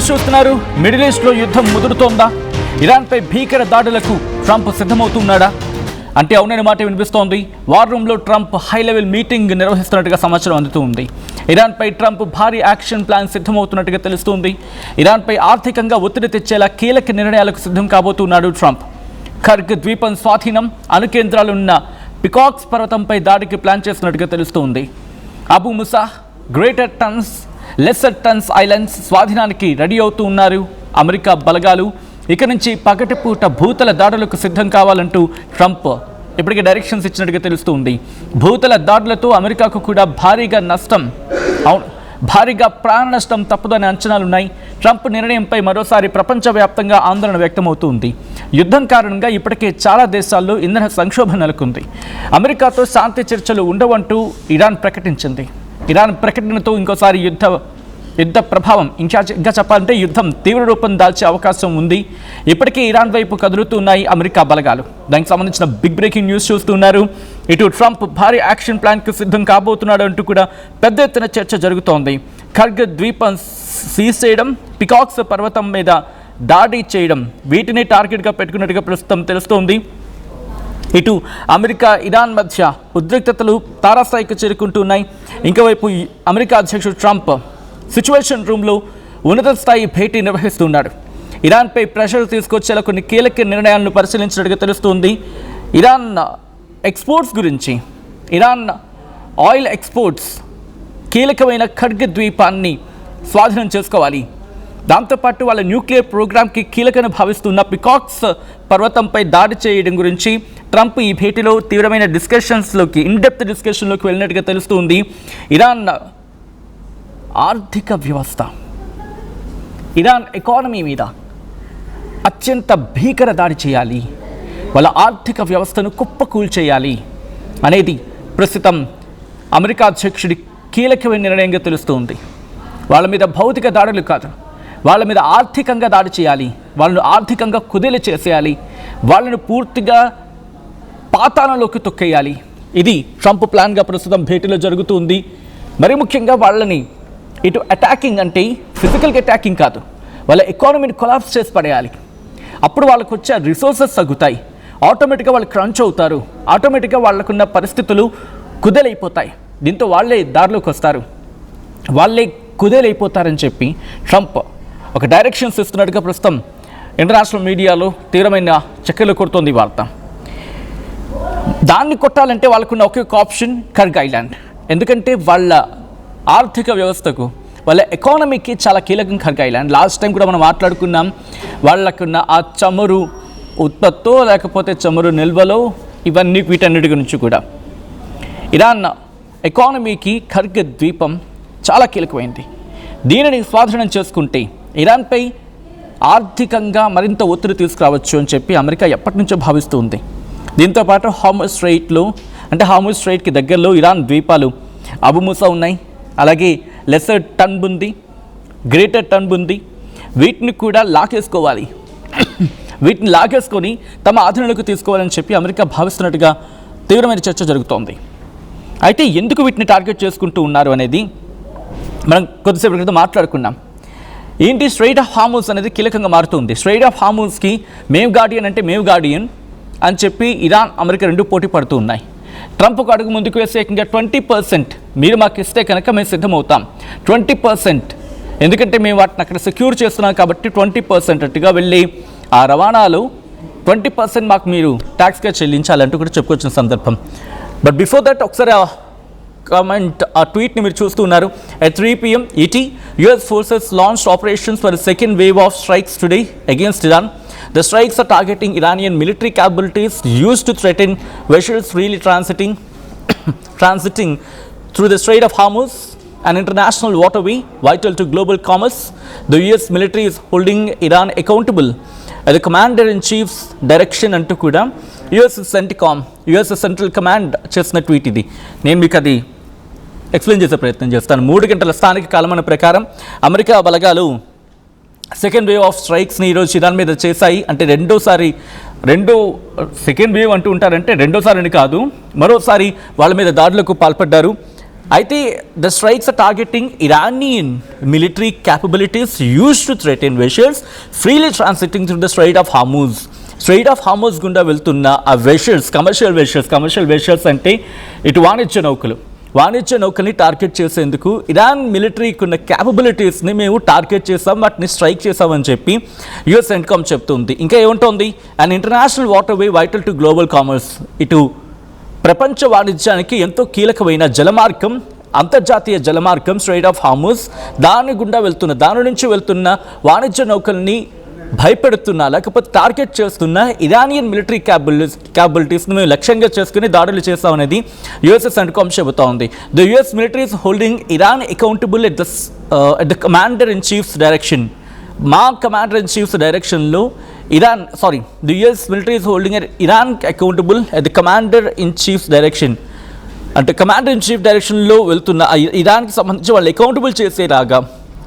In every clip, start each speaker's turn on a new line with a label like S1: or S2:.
S1: News చూస్తున్నారు. Middle ఈస్ట్లో యుద్ధం ముదురుతోందా? ఇరాన్పై భీకర దాడులకు ట్రంప్ సిద్ధమవుతున్నాడా అంటే అవుననే మాట వినిపిస్తోంది. వార్ రూమ్లో ట్రంప్ హై లెవెల్ మీటింగ్ నిర్వహిస్తున్నట్టుగా సమాచారం అందుతూ ఉంది. ఇరాన్పై ట్రంప్ భారీ యాక్షన్ ప్లాన్ సిద్ధమవుతున్నట్టుగా తెలుస్తోంది. ఇరాన్పై ఆర్థికంగా ఒత్తిడి తెచ్చేలా కీలక నిర్ణయాలకు సిద్ధం కాబోతున్నాడు ట్రంప్. ఖర్గ్ ద్వీపం స్వాధీనం, అణుకేంద్రాలున్న పికాక్స్ పర్వతంపై దాడికి ప్లాన్ చేస్తున్నట్టుగా తెలుస్తోంది. Abu Musa, Greater Tunbs, Lesser Tunbs islands స్వాధీనానికి రెడీ అవుతూ ఉన్నారు అమెరికా బలగాలు. ఇక నుంచి పగటిపూట భూతల దాడులకు సిద్ధం కావాలంటూ ట్రంప్ ఇప్పటికే డైరెక్షన్స్ ఇచ్చినట్టుగా తెలుస్తుంది. భూతల దాడులతో అమెరికాకు కూడా భారీగా ప్రాణ నష్టం తప్పదనే అంచనాలున్నాయి. ట్రంప్ నిర్ణయంపై మరోసారి ప్రపంచవ్యాప్తంగా ఆందోళన వ్యక్తమవుతుంది. యుద్ధం కారణంగా ఇప్పటికే చాలా దేశాల్లో ఇంధన సంక్షోభం నెలకొంది. అమెరికాతో శాంతి చర్చలు ఉండవంటూ ఇరాన్ ప్రకటించింది. ఇరాన్ ప్రకటనతో ఇంకోసారి యుద్ధ ప్రభావం ఇంకా చెప్పాలంటే యుద్ధం తీవ్ర రూపం దాల్చే అవకాశం ఉంది. ఇప్పటికే ఇరాన్ వైపు కదులుతున్నాయి అమెరికా బలగాలు. దానికి సంబంధించిన బిగ్ బ్రేకింగ్ న్యూస్ చూస్తున్నారు. ఇటు ట్రంప్ భారీ యాక్షన్ ప్లాన్కు సిద్ధం కాబోతున్నాడు అంటూ కూడా పెద్ద ఎత్తున చర్చ జరుగుతోంది. ఖర్గ్ ద్వీపం సీజ్ చేయడం, పికాక్స్ పర్వతం మీద దాడి చేయడం, వీటిని టార్గెట్గా పెట్టుకున్నట్టుగా ప్రస్తుతం తెలుస్తోంది. ఇటు అమెరికా ఇరాన్ మధ్య ఉద్రిక్తతలు తారాస్థాయికి చేరుకుంటున్నాయి. ఇంకోవైపు అమెరికా అధ్యక్షుడు ట్రంప్ సిచ్యువేషన్ రూమ్లో ఉన్నత స్థాయి భేటీ నిర్వహిస్తున్నాడు. ఇరాన్పై ప్రెషర్ తీసుకొచ్చేలా కొన్ని కీలక నిర్ణయాలను పరిశీలించినట్టుగా తెలుస్తుంది. ఇరాన్ ఎక్స్పోర్ట్స్ గురించి, ఇరాన్ ఆయిల్ ఎక్స్పోర్ట్స్ కీలకమైన ఖర్గ్ ద్వీపాన్ని స్వాధీనం చేసుకోవాలి. దాంతోపాటు వాళ్ళ న్యూక్లియర్ ప్రోగ్రామ్కి కీలకను భావిస్తున్న పికాక్స్ పర్వతంపై దాడి చేయడం గురించి ట్రంప్ ఈ భేటీలో తీవ్రమైన ఇన్డెప్త్ డిస్కషన్లోకి వెళ్ళినట్టుగా తెలుస్తుంది. ఇరాన్ ఆర్థిక వ్యవస్థ, ఇరాన్ ఎకానమీ మీద అత్యంత భీకర దాడి చేయాలి, వాళ్ళ ఆర్థిక వ్యవస్థను కుప్పకూల్చేయాలి అనేది ప్రస్తుతం అమెరికా అధ్యక్షుడి కీలకమైన నిర్ణయంగా తెలుస్తుంది. వాళ్ళ మీద భౌతిక దాడులు కాదు, వాళ్ళ మీద ఆర్థికంగా దాడి చేయాలి, వాళ్ళను ఆర్థికంగా కుదేలు చేసేయాలి, వాళ్ళను పూర్తిగా పాతాళంలోకి తొక్కేయాలి. ఇది ట్రంప్ ప్లాన్గా ప్రస్తుతం భేటీలో జరుగుతుంది. మరి ముఖ్యంగా వాళ్ళని ఇటు అటాకింగ్ అంటే ఫిజికల్గా అటాకింగ్ కాదు, వాళ్ళ ఎకానమీని కొలాప్స్ చేసి పడేయాలి. అప్పుడు వాళ్ళకు వచ్చే రిసోర్సెస్ తగ్గుతాయి, ఆటోమేటిక్గా వాళ్ళు క్రంచ్ అవుతారు, ఆటోమేటిక్గా వాళ్ళకున్న పరిస్థితులు కుదేలైపోతాయి. దీంతో వాళ్ళే దారిలోకి వస్తారు, వాళ్ళే కుదేలైపోతారని చెప్పి ట్రంప్ ఒక డైరెక్షన్స్ ఇస్తున్నట్టుగా ప్రస్తుతం ఇంటర్నేషనల్ మీడియాలో తీవ్రమైన చక్కర్లు కొడుతోంది వార్త. దాన్ని కొట్టాలంటే వాళ్ళకున్న ఒకే ఒక ఆప్షన్ ఖర్గ్ ఐలాండ్. ఎందుకంటే వాళ్ళ ఆర్థిక వ్యవస్థకు, వాళ్ళ ఎకానమీకి చాలా కీలకం ఖర్గ్ ఐలాండ్. లాస్ట్ టైం కూడా మనం మాట్లాడుకున్నాం. వాళ్ళకున్న ఆ చమురు ఉత్పత్తో లేకపోతే చమురు నిల్వలో వీటన్నిటి గురించి కూడా ఇరాన్ ఎకానమీకి ఖర్గ్ ద్వీపం చాలా కీలకమైంది. దీనిని స్వాధీనం చేసుకుంటే ఇరాన్పై ఆర్థికంగా మరింత ఒత్తిడి తీసుకురావచ్చు అని చెప్పి అమెరికా ఎప్పటి నుంచో భావిస్తుంది. దీంతోపాటు హార్ముజ్ స్ట్రైట్కి దగ్గరలో ఇరాన్ ద్వీపాలు అబు ముసా ఉన్నాయి, అలాగే లెస్సర్ టన్ ఉంది, గ్రేటర్ టన్ ఉంది. వీటిని కూడా లాగేసుకోవాలి, వీటిని లాగేసుకొని తమ ఆధీనంలోకి తీసుకోవాలని చెప్పి అమెరికా భావిస్తున్నట్టుగా తీవ్రమైన చర్చ జరుగుతోంది. అయితే ఎందుకు వీటిని టార్గెట్ చేసుకుంటూ ఉన్నారు అనేది మనం కొద్దిసేపు క్రితం మాట్లాడుకున్నాం. ఏంటి స్ట్రైట్ ఆఫ్ హార్ముజ్ అనేది కీలకంగా మారుతుంది. స్ట్రైట్ ఆఫ్ హార్ముజ్కి మేవ్ గార్డియన్ అని చెప్పి ఇరాన్, అమెరికా రెండు పోటీ పడుతూ ఉన్నాయి. ట్రంప్ ఒక అడుగు ముందుకు వేసి ఏకంగా 20% మీరు మాకు ఇస్తే కనుక మేము సిద్ధమవుతాం, 20%, ఎందుకంటే మేము వాటిని అక్కడ సెక్యూర్ చేస్తున్నాం కాబట్టి 20% అట్టుగా వెళ్ళి ఆ రవాణాలో 20% మాకు మీరు ట్యాక్స్గా చెల్లించాలంటూ కూడా చెప్పుకొచ్చిన సందర్భం. బట్ బిఫోర్ దట్ ఒకసారి ఆ ట్వీట్ని మీరు చూస్తున్నారు. At 3 PM ET, US forces launched operations for a second wave of strikes today against Iran. The strikes are targeting Iranian military capabilities used to threaten vessels freely transiting through the Strait of Hormuz, an international waterway vital to global commerce. The US military is holding Iran accountable at the commander-in-chief's direction అంటూ కూడా US central command చేసిన tweet ఇది. నేను మీకు అది explain చేసే ప్రయత్నం చేస్తాను. 3 గంటల స్థానిక కాలమాన ప్రకారం అమెరికా బలగాలు సెకండ్ వేవ్ ఆఫ్ స్ట్రైక్స్ని ఈరోజు ఇరాన్ మీద చేశాయి. అంటే సెకండ్ వేవ్ అంటూ ఉంటారంటే రెండోసారి అని కాదు, మరోసారి వాళ్ళ మీద దాడులకు పాల్పడ్డారు. అయితే the strikes are targeting Iranian military capabilities used to threaten vessels freely transiting through the Strait of Hormuz గుండా వెళ్తున్న ఆ వెషల్స్, కమర్షియల్ వెషల్స్ అంటే ఇటు వాణిజ్య నౌకల్ని టార్గెట్ చేసేందుకు ఇరాన్ మిలిటరీకి ఉన్న క్యాపబిలిటీస్ని మేము టార్గెట్ చేసాం, వాటిని స్ట్రైక్ చేసామని చెప్పి యుఎస్ సెంట్కామ్ చెప్తుంది. ఇంకా ఏముంటుంది, and international water way vital to global commerce, ఇటు ప్రపంచ వాణిజ్యానికి ఎంతో కీలకమైన జలమార్గం, అంతర్జాతీయ జలమార్గం స్ట్రైట్ ఆఫ్ హార్మూజ్, దాని నుంచి వెళ్తున్న వాణిజ్య నౌకల్ని భయపెడుతున్నా లేకపోతే టార్గెట్ చేస్తున్న ఇరానియన్ మిలిటరీ క్యాపబిలిటీస్ని మేము లక్ష్యంగా చేసుకుని దాడులు చేస్తామనేది యుఎస్ సెంట్కామ్ చెబుతా ఉంది. The US military is holding Iran accountable at the commander in chief's direction. మా కమాండర్ ఇన్ చీఫ్స్ డైరెక్షన్లో the US military is holding Iran accountable at the commander in chief's direction. అంటే commander in chief డైరెక్షన్లో వెళ్తున్న ఇరాన్కి సంబంధించి వాళ్ళు accountable చేసేలాగా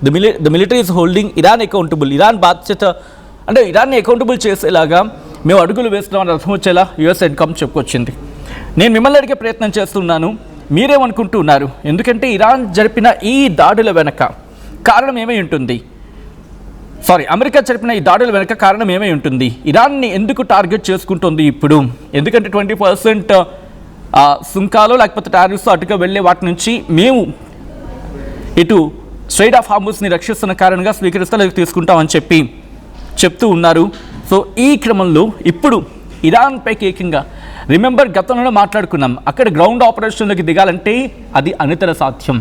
S1: the military is holding Iran accountable, ఇరాన్ని అకౌంటబుల్ చేసేలాగా మేము అడుగులు వేస్తున్నామని అర్థం వచ్చేలా యుఎస్ సెంట్కామ్ చెప్పుకొచ్చింది. నేను మిమ్మల్ని అడిగే ప్రయత్నం చేస్తున్నాను, మీరేమనుకుంటున్నారు? ఎందుకంటే ఇరాన్ జరిపిన ఈ దాడుల వెనక కారణం ఏమై ఉంటుంది? అమెరికా జరిపిన ఈ దాడుల వెనక కారణం ఏమై ఉంటుంది? ఇరాన్ని ఎందుకు టార్గెట్ చేసుకుంటుంది ఇప్పుడు? ఎందుకంటే 20% సుంకాలు లేకపోతే టారిఫ్స్ అటుగా వెళ్ళే వాటి నుంచి మేము ఇటు స్ట్రైట్ ఆఫ్ హార్మూజ్ని రక్షిస్తున్న కారణంగా స్వీకరిస్తే తీసుకుంటామని చెప్తూ ఉన్నారు. సో ఈ క్రమంలో ఇప్పుడు ఇరాన్ పైకి ఏకంగా రిమెంబర్ గతంలో మాట్లాడుకున్నాం, అక్కడ గ్రౌండ్ ఆపరేషన్లోకి దిగాలంటే అది అనితర సాధ్యం.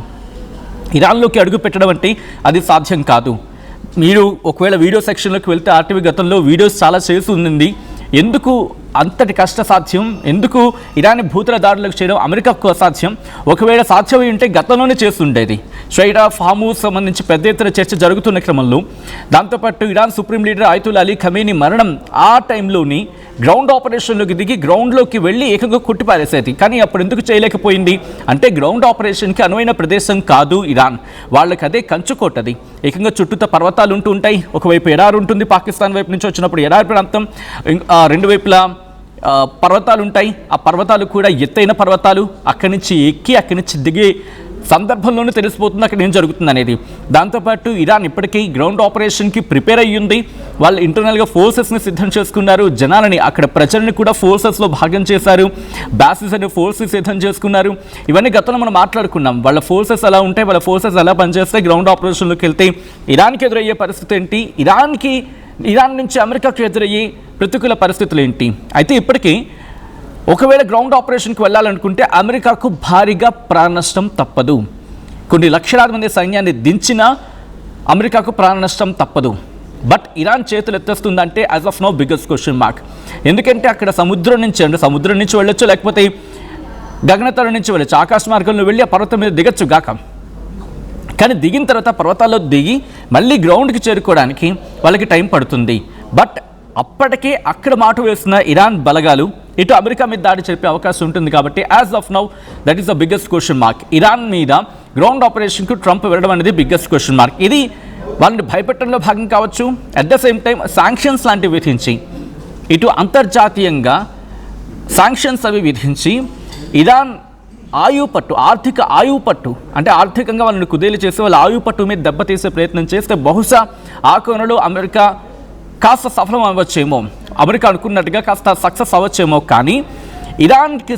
S1: ఇరాన్లోకి అడుగు పెట్టడం అంటే అది సాధ్యం కాదు. మీరు ఒకవేళ వీడియో సెక్షన్లోకి వెళ్తే ఆర్టీవీ గతంలో వీడియోస్ చాలా చేసి ఉంది. ఎందుకు అంతటి కష్టసాధ్యం, ఎందుకు ఇరాన్ భూతల దాడులకు చేయడం అమెరికాకు అసాధ్యం? ఒకవేళ సాధ్యమై ఉంటే గతంలోనే చేస్తుండేది. స్ట్రైట్ ఆఫ్ హార్మూజ్ సంబంధించి పెద్ద ఎత్తున చర్చ జరుగుతున్న క్రమంలో దాంతోపాటు Iran supreme leader Ayatollah Ali Khamenei మరణం ఆ టైంలోని గ్రౌండ్ ఆపరేషన్లోకి దిగి గ్రౌండ్లోకి వెళ్ళి ఏకంగా కొట్టిపారేసేది. కానీ అప్పుడు ఎందుకు చేయలేకపోయింది అంటే గ్రౌండ్ ఆపరేషన్కి అనువైన ప్రదేశం కాదు ఇరాన్, వాళ్ళకి అదే కంచుకోటది. ఏకంగా చుట్టూతో పర్వతాలు ఉంటూ ఉంటాయి, ఒకవైపు ఎడారి ఉంటుంది, పాకిస్తాన్ వైపు నుంచి వచ్చినప్పుడు ఎడారి ప్రాంతం, రెండు వైపులా పర్వతాలు ఉంటాయి. ఆ పర్వతాలు కూడా ఎత్తైన పర్వతాలు, అక్కడి నుంచి ఎక్కి అక్కడి నుంచి దిగే సందర్భంలోనే తెలిసిపోతుంది అక్కడ ఏం జరుగుతుంది అనేది. దాంతోపాటు ఇరాన్ ఇప్పటికీ గ్రౌండ్ ఆపరేషన్కి ప్రిపేర్ అయ్యింది. వాళ్ళు ఇంటర్నల్గా ఫోర్సెస్ని సిద్ధం చేసుకున్నారు, జనాలని అక్కడ ప్రజల్ని కూడా ఫోర్సెస్లో భాగం చేశారు, బాసిస్ అనే ఫోర్సెస్ సిద్ధం చేసుకున్నారు. ఇవన్నీ గతంలో మనం మాట్లాడుకున్నాం. వాళ్ళ ఫోర్సెస్ ఎలా ఉంటాయి, వాళ్ళ ఫోర్సెస్ ఎలా పనిచేస్తే గ్రౌండ్ ఆపరేషన్లోకి వెళ్తే ఇరాన్కి ఎదురయ్యే పరిస్థితి ఏంటి, ఇరాన్ నుంచి అమెరికాకు ఎదురయ్యే ప్రతికూల పరిస్థితులు ఏంటి. అయితే ఇప్పటికీ ఒకవేళ గ్రౌండ్ ఆపరేషన్కి వెళ్ళాలనుకుంటే అమెరికాకు భారీగా ప్రాణ నష్టం తప్పదు. కొన్ని లక్షలాది మంది సైన్యాన్ని దించినా అమెరికాకు ప్రాణ నష్టం తప్పదు. బట్ ఇరాన్ చేతులు ఎత్తేస్తుందంటే as of now biggest question mark. ఎందుకంటే అక్కడ సముద్రం నుంచి వెళ్ళొచ్చు, లేకపోతే గగనతలం నుంచి వెళ్ళొచ్చు, ఆకాశ మార్గంలో వెళ్ళి ఆ పర్వతం మీద దిగచ్చు గాక. కానీ దిగిన తర్వాత పర్వతాల్లో దిగి మళ్ళీ గ్రౌండ్కి చేరుకోవడానికి వాళ్ళకి టైం పడుతుంది. బట్ అప్పటికే అక్కడ మాట వేస్తున్న ఇరాన్ బలగాలు ఇటు అమెరికా మీద దాడి జరిపే అవకాశం ఉంటుంది. కాబట్టి as of now that is the biggest question mark. Iran మీద గ్రౌండ్ ఆపరేషన్కు ట్రంప్ వెళ్ళడం అనేది బిగ్గెస్ట్ క్వశ్చన్ మార్క్. ఇది వాళ్ళని భయపెట్టడంలో భాగం కావచ్చు. At the same time sanctions లాంటివి విధించి, ఇటు అంతర్జాతీయంగా శాంక్షన్స్ అవి విధించి ఇరాన్ ఆర్థిక ఆయుపట్టు అంటే ఆర్థికంగా వాళ్ళని కుదేలు చేసి వాళ్ళ ఆయుపట్టు మీద దెబ్బతీసే ప్రయత్నం చేస్తే బహుశా ఆ కోణంలో అమెరికా కాస్త సఫలం అవ్వచ్చేమో, అమెరికా అనుకున్నట్టుగా కాస్త సక్సెస్ అవ్వచ్చేమో. కానీ ఇరాన్కి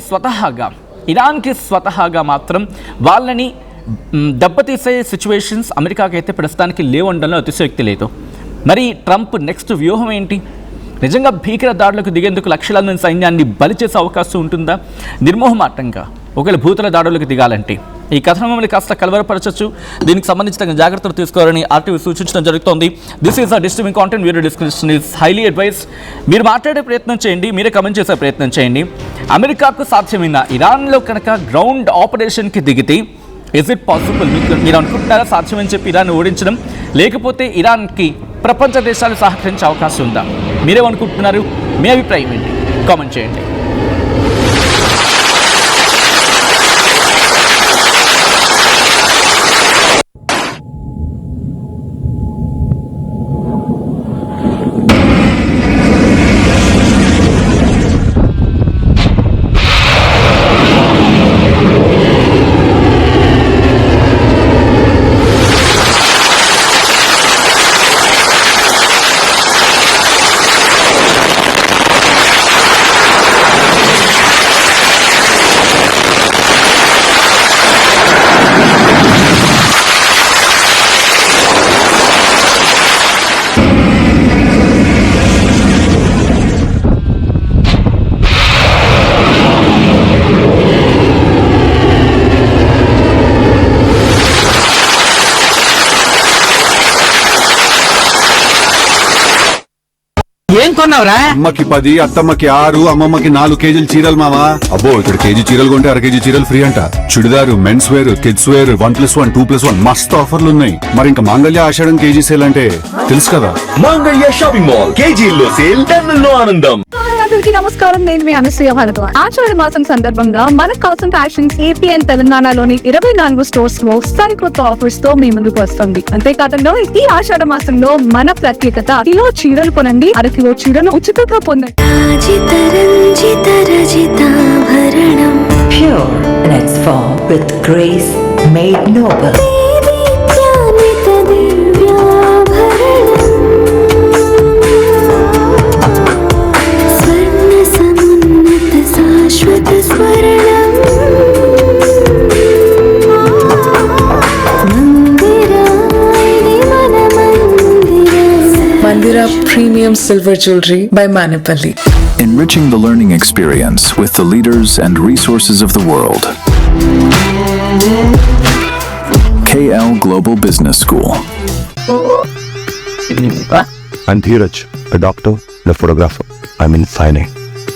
S1: స్వతహాగా మాత్రం వాళ్ళని దెబ్బతీసే సిచ్యువేషన్స్ అమెరికాకి అయితే ప్రస్తుతానికి లేవండంలో అతిశయోక్తి లేదు. మరి ట్రంప్ నెక్స్ట్ వ్యూహం ఏంటి? నిజంగా భీకర దాడులకు దిగేందుకు లక్షలాది మంది సైన్యాన్ని బలి చేసే అవకాశం ఉంటుందా నిర్మోహమాటంగా ఒకవేళ భూతల దాడులకు దిగాలంటే? ఈ కథనం మమ్మల్ని కాస్త కలవరపరచచ్చు. దీనికి సంబంధించి తగిన జాగ్రత్తలు తీసుకోవాలని ఆర్టీవీ సూచించడం జరుగుతోంది. This is a disturbing content, video description is highly advice. మీరు మాట్లాడే ప్రయత్నం చేయండి, మీరే కమెంట్ చేసే ప్రయత్నం చేయండి. అమెరికాకు సాధ్యమైన ఇరాన్లో కనుక గ్రౌండ్ ఆపరేషన్కి దిగితే ఇస్ ఇట్ పాసిబుల్? మీరు అనుకుంటున్నారా సాధ్యమని చెప్పి ఇరాన్ ఓడించడం? లేకపోతే ఇరాన్కి ప్రపంచ దేశాలు సహకరించే అవకాశం ఉందా? మీరేమనుకుంటున్నారు? మీ అభిప్రాయం ఏంటి? కామెంట్ చేయండి.
S2: ఏం కొన్నావురా?
S3: అమ్మకి 10, అత్తమ్మకి 6, అమ్మమ్మకి 4 కేజీలు చీరలు మావా. అబ్బో ఇక్కడ కేజీ చీరలు కొంటే 1 కేజీ చీరలు ఫ్రీ అంట. Churidar, men's wear, kids wear 1+1, 2+1 మస్తు ఆఫర్లు ఉన్నాయి. మరి ఇంకా మాంగళ్య ఆషాఢం కేజీ సేల్ అంటే తెలుసు కదా.
S4: మాంగళ్య షాపింగ్ మాల్ కేజీల్లో సేల్, టన్నుల్లో ఆనందం.
S5: అందరికీ నమస్కారం. నేను మీ అనసూయ భరద్వాజ్. ఆషాఢ మాసం సందర్భంగా మన కాసం ఫ్యాషన్స్ ఏపీ అండ్ తెలంగాణలోని 24 స్టోర్స్ లో సరికొత్త ఆఫర్స్ తో మీ ముందుకు వస్తుంది. అంతేకాకుండా ఈ ఆషాఢ మాసంలో మన ప్రత్యేకత, కిలో చీరలు కొనండి, 1 కిలో చీరలు ఉచితంగా పొందండి.
S6: Pure in its form with grace made noble.
S7: Mandira Premium Silver Jewelry by Manipali.
S8: Enriching the learning experience with the leaders and resources of the world. KL Global Business School.
S9: I'm Dheeraj, a doctor and a photographer. I'm in signing.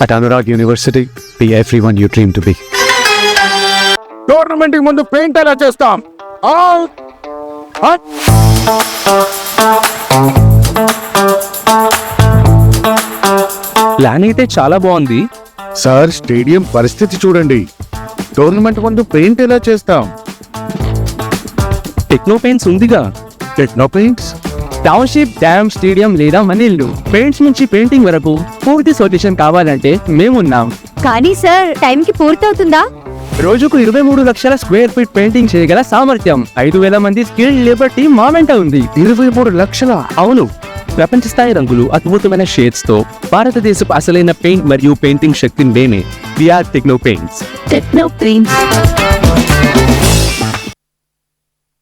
S9: At Anurag University, be everyone you dream to be.
S2: Tournament కి ముందు paint ఎలా చేస్తాం?
S9: Plan అయితే చాలా బాగుంది
S3: sir, stadium పరిస్థితి చూడండి. Tournament ముందు పెయింట్ ఎలా చేస్తాం?
S9: టెక్నో పెయింట్స్ ఉందిగా.
S3: Techno paints,
S9: township, dam, stadium లేదా మనీళ్ళు, పెయింట్స్ నుంచి పెయింటింగ్ వరకు పూర్తి సొల్యూషన్ కావాలంటే మేమున్నాం.
S5: కానీ సార్, టైం కి పూర్తవుతుందా?
S9: రోజుకు 23 లక్షల స్క్వేర్ ఫీట్ పెయింటింగ్ చేయగల సామర్థ్యం, 5,000 మంది స్కిల్డ్ లేబర్ టీమ్ మా వెంట ఉంది.
S3: 23 లక్షల?
S9: అవును, ప్రపంచ స్థాయి రంగులు, అద్భుతమైన షేడ్స్ తో భారతదేశపు అసలైన పెయింట్ మరియు పెయింటింగ్ శక్తిని మేమే. We're Techno Paints.
S5: Techno paints.